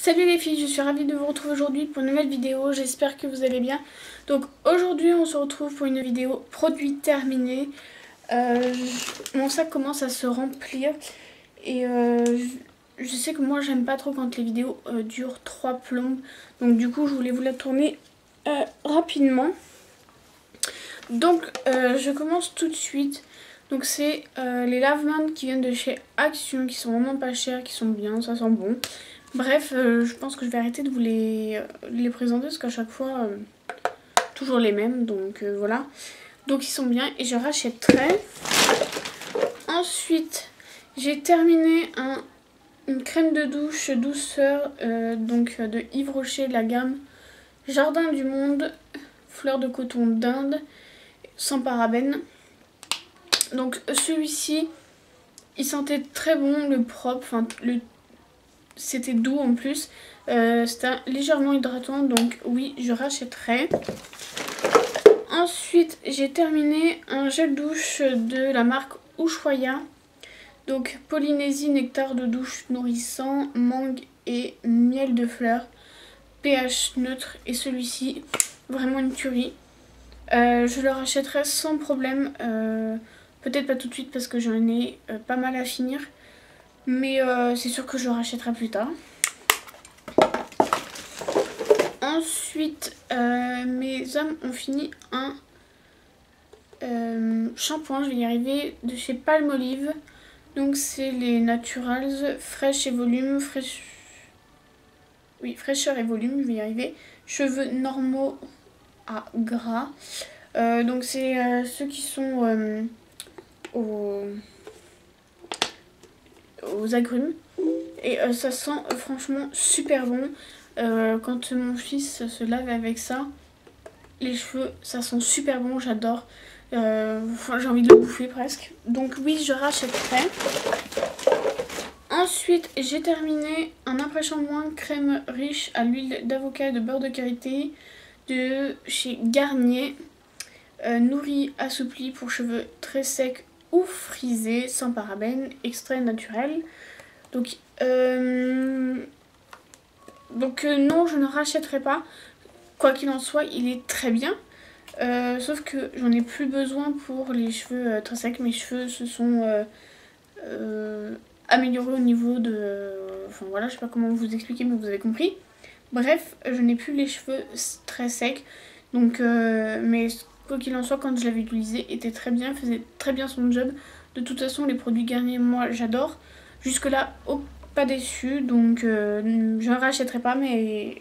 Salut les filles, je suis ravie de vous retrouver aujourd'hui pour une nouvelle vidéo, j'espère que vous allez bien. Donc aujourd'hui on se retrouve pour une vidéo produit terminé. Mon sac commence à se remplir et je sais que moi j'aime pas trop quand les vidéos durent 3 plombes. Donc du coup je voulais vous la tourner rapidement. Donc je commence tout de suite. Donc c'est les lave-mains qui viennent de chez Action, qui sont vraiment pas chers, qui sont bien, ça sent bon. Bref, je pense que je vais arrêter de vous les présenter parce qu'à chaque fois, toujours les mêmes. Donc voilà. Donc ils sont bien et je rachèterai. Ensuite, j'ai terminé une crème de douche douceur donc de Yves Rocher de la gamme Jardin du Monde, fleur de coton d'Inde, sans parabènes. Donc celui-ci, il sentait très bon, le propre, enfin c'était doux en plus. C'était légèrement hydratant, donc oui, je rachèterai. Ensuite, j'ai terminé un gel douche de la marque Ushuaïa. Donc Polynésie, nectar de douche nourrissant, mangue et miel de fleurs. pH neutre et celui-ci, vraiment une tuerie. Je le rachèterai sans problème. Peut-être pas tout de suite parce que j'en ai pas mal à finir. Mais c'est sûr que je le rachèterai plus tard. Ensuite, mes hommes ont fini un shampoing, je vais y arriver, de chez Palmolive. Donc c'est les Naturals, fraîche et volume, fraîcheur et volume, je vais y arriver. Cheveux normaux à gras. Donc c'est ceux qui sont aux agrumes. Et ça sent franchement super bon. Quand mon fils se lave avec ça, les cheveux, ça sent super bon, j'adore. J'ai envie de le bouffer presque. Donc oui, je rachèterai. Ensuite, j'ai terminé un après-shampoing crème riche à l'huile d'avocat et de beurre de karité de chez Garnier. Nourri assoupli pour cheveux très secs ou frisés, sans parabènes, extrait naturel. Donc non, je ne rachèterai pas. Quoi qu'il en soit, il est très bien. Sauf que j'en ai plus besoin pour les cheveux très secs. Mes cheveux se sont améliorés au niveau de... Enfin voilà, je sais pas comment vous expliquer, mais vous avez compris. Bref, je n'ai plus les cheveux très secs. Donc, mais quoi qu'il en soit, quand je l'avais utilisé, était très bien, faisait très bien son job. De toute façon, les produits Garnier, moi, j'adore. Jusque là, pas déçu, donc je ne rachèterai pas, mais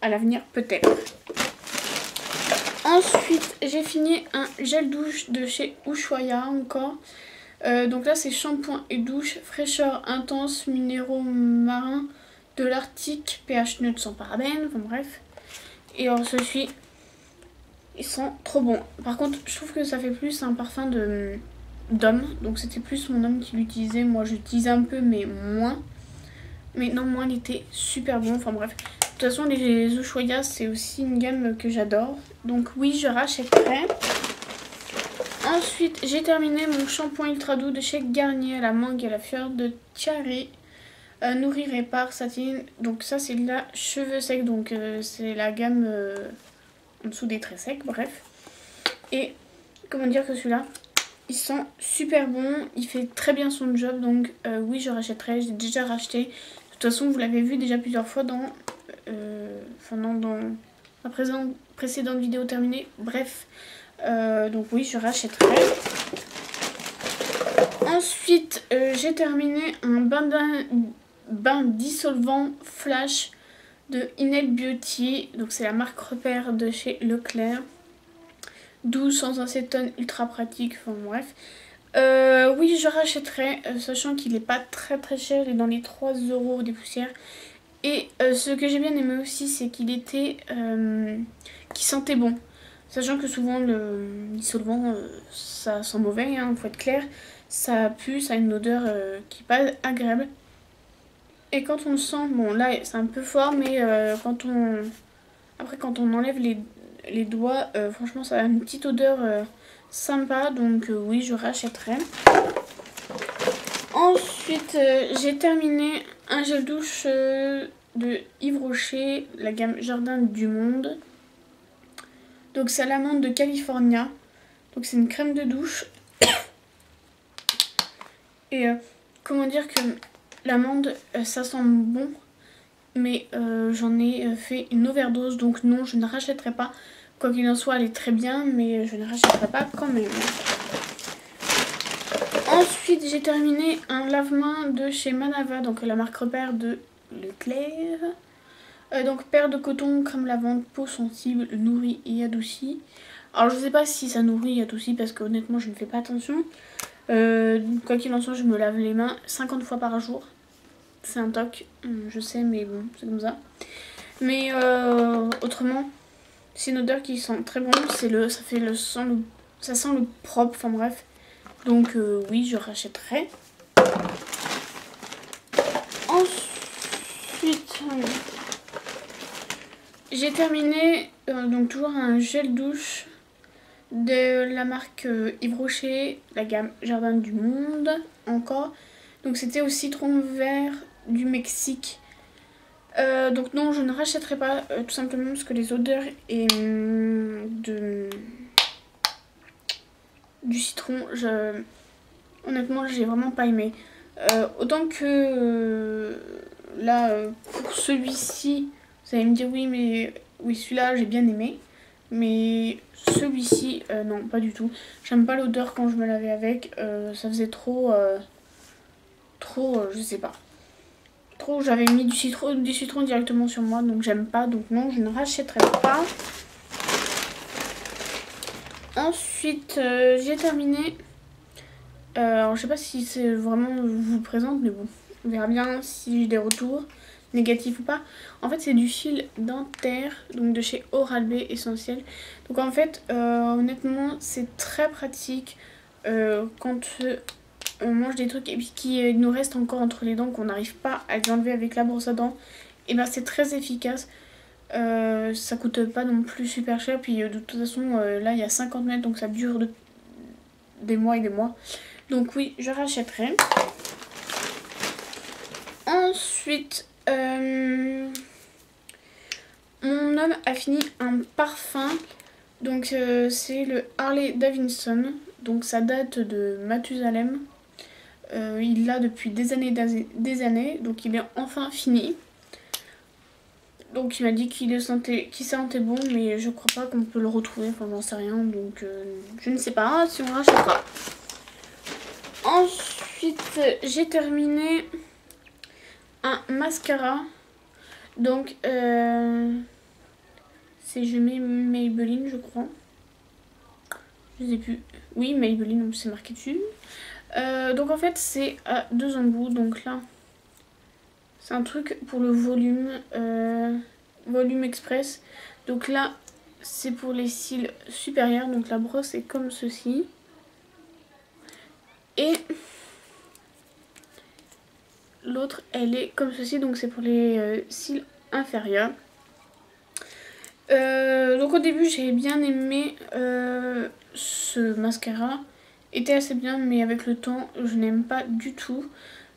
à l'avenir peut-être. Ensuite, j'ai fini un gel douche de chez Ushuaïa encore. Donc là, c'est shampoing et douche, fraîcheur intense, minéraux marins de l'Arctique, pH neutre sans parabènes, enfin bref. Et alors ceux-ci, ils sont trop bons. Par contre, je trouve que ça fait plus un parfum d'homme. Donc c'était plus mon homme qui l'utilisait. Moi, j'utilisais un peu, mais moins. Mais non, moi, il était super bon. Enfin bref. De toute façon, les Ushuaïa, c'est aussi une gamme que j'adore. Donc oui, je rachèterai. Ensuite, j'ai terminé mon shampoing ultra doux de chez Garnier à la mangue et à la fleur de Tiari. Nourrir répare satine. Donc ça, c'est de la cheveux secs. Donc c'est la gamme en dessous des très secs. Bref. Et comment dire que celui-là, il sent super bon. Il fait très bien son job. Donc oui, je rachèterai. J'ai déjà racheté. De toute façon, vous l'avez vu déjà plusieurs fois dans la précédente vidéo terminée. Bref, donc oui, je rachèterai. Ensuite, j'ai terminé un bain dissolvant flash de Inel Beauty. Donc c'est la marque repère de chez Leclerc. Doux, sans acétone, ultra pratique. Enfin bref. Oui, je rachèterai, sachant qu'il n'est pas très très cher. Il est dans les 3 € des poussières. Et ce que j'ai bien aimé aussi, c'est qu'il était... qui sentait bon. Sachant que souvent le dissolvant, ça sent mauvais, hein, faut être clair. Ça pue, ça a une odeur qui n'est pas agréable. Et quand on le sent, bon là c'est un peu fort, mais quand on enlève les doigts, franchement ça a une petite odeur sympa. Donc oui, je rachèterai. Ensuite, j'ai terminé un gel douche de Yves Rocher, la gamme Jardin du Monde. Donc c'est à l'amande de California. Donc c'est une crème de douche. Et comment dire que l'amande, ça sent bon. Mais j'en ai fait une overdose. Donc non, je ne rachèterai pas. Quoi qu'il en soit, elle est très bien. Mais je ne rachèterai pas quand même. Ensuite, j'ai terminé un lave-main de chez Manava. Donc la marque repère de Leclerc. Donc paire de coton, crème lavande, peau sensible, nourrie et adoucie. Alors je sais pas si ça nourrit et adoucit parce que honnêtement je ne fais pas attention. Quoi qu'il en soit, je me lave les mains 50 fois par jour. C'est un toc, je sais, mais bon, c'est comme ça. Mais autrement, c'est une odeur qui sent très bon. Ça sent le propre, enfin bref. Donc oui, je rachèterai. Ensuite, j'ai terminé donc toujours un gel douche de la marque Yves Rocher, la gamme Jardin du Monde encore. Donc c'était au citron vert du Mexique. Donc non, je ne rachèterai pas tout simplement parce que les odeurs et du citron, honnêtement j'ai vraiment pas aimé. Autant que là pour celui-ci, vous allez me dire oui mais oui celui-là j'ai bien aimé. Mais celui-ci, non, pas du tout. J'aime pas l'odeur quand je me lavais avec. Ça faisait trop, je sais pas. Trop, j'avais mis du citron directement sur moi, donc j'aime pas. Donc non, je ne rachèterai pas. Ensuite, j'ai terminé. Alors, je sais pas si c'est vraiment, je vous le présente, mais bon, on verra bien si j'ai des retours. Négatif ou pas. En fait c'est du fil dentaire, donc de chez Oral-B Essentiel. Donc en fait honnêtement c'est très pratique quand on mange des trucs et puis qui nous restent encore entre les dents, qu'on n'arrive pas à les enlever avec la brosse à dents. Et ben c'est très efficace. Ça coûte pas non plus super cher, puis de toute façon là il y a 50 mètres donc ça dure des mois et des mois. Donc oui, je rachèterai. Ensuite mon homme a fini un parfum. Donc c'est le Harley Davidson. Donc ça date de Mathusalem. Il l'a depuis des années. Donc il est enfin fini. Donc il m'a dit qu'il sentait bon. Mais je crois pas qu'on peut le retrouver. Enfin j'en sais rien. Donc je ne sais pas si on rachètera. Ensuite j'ai terminé un mascara. Donc c'est je mets Maybelline je crois. Je sais plus. Oui Maybelline c'est marqué dessus. Donc en fait c'est à 2 embouts. Donc là c'est un truc pour le volume. Volume express. Donc là c'est pour les cils supérieurs. Donc la brosse est comme ceci. Et l'autre elle est comme ceci. Donc c'est pour les cils inférieurs. Donc au début j'ai bien aimé ce mascara, était assez bien, mais avec le temps je n'aime pas du tout.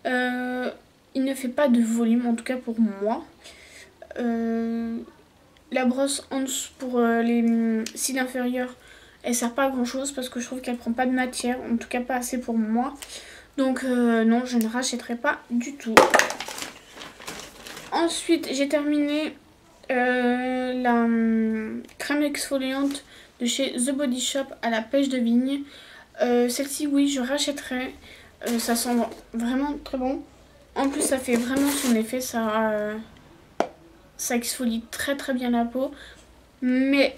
Il ne fait pas de volume, en tout cas pour moi. La brosse en dessous pour les cils inférieurs, elle sert pas à grand chose parce que je trouve qu'elle prend pas de matière, en tout cas pas assez pour moi. Donc non, je ne rachèterai pas du tout. Ensuite j'ai terminé la crème exfoliante de chez The Body Shop à la pêche de vigne. Celle-ci oui je rachèterai. Ça sent vraiment très bon. En plus ça fait vraiment son effet. Ça exfolie très très bien la peau. Mais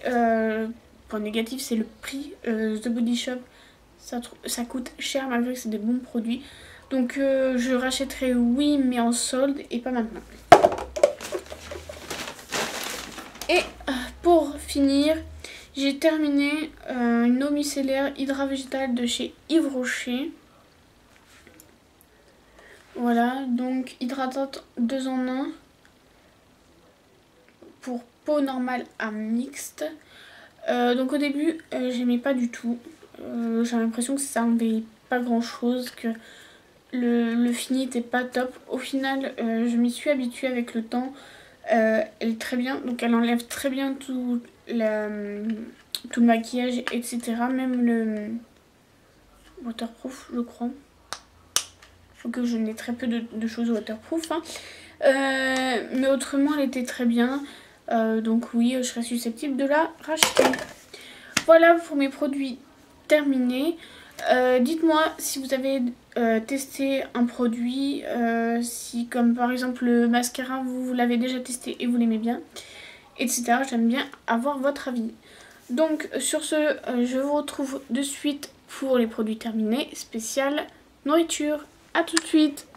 point négatif c'est le prix. The Body Shop ça coûte cher malgré que c'est des bons produits. Donc je rachèterai oui mais en solde et pas maintenant. Et pour finir, j'ai terminé une eau micellaire Hydra Végétale de chez Yves Rocher. Voilà, donc hydratante 2 en 1 pour peau normale à mixte. Donc au début, j'aimais pas du tout. J'ai l'impression que ça enlevait pas grand chose, que le fini n'était pas top. Au final, je m'y suis habituée avec le temps. Elle est très bien, donc elle enlève très bien tout le maquillage, etc. Même le waterproof, je crois. Donc je n'ai très peu de choses waterproof. Hein. Mais autrement, elle était très bien. Donc oui, je serais susceptible de la racheter. Voilà pour mes produits terminés. Dites-moi si vous avez testé un produit, si comme par exemple le mascara, vous l'avez déjà testé et vous l'aimez bien, etc. J'aime bien avoir votre avis. Donc sur ce, je vous retrouve de suite pour les produits terminés, spécial nourriture. A tout de suite.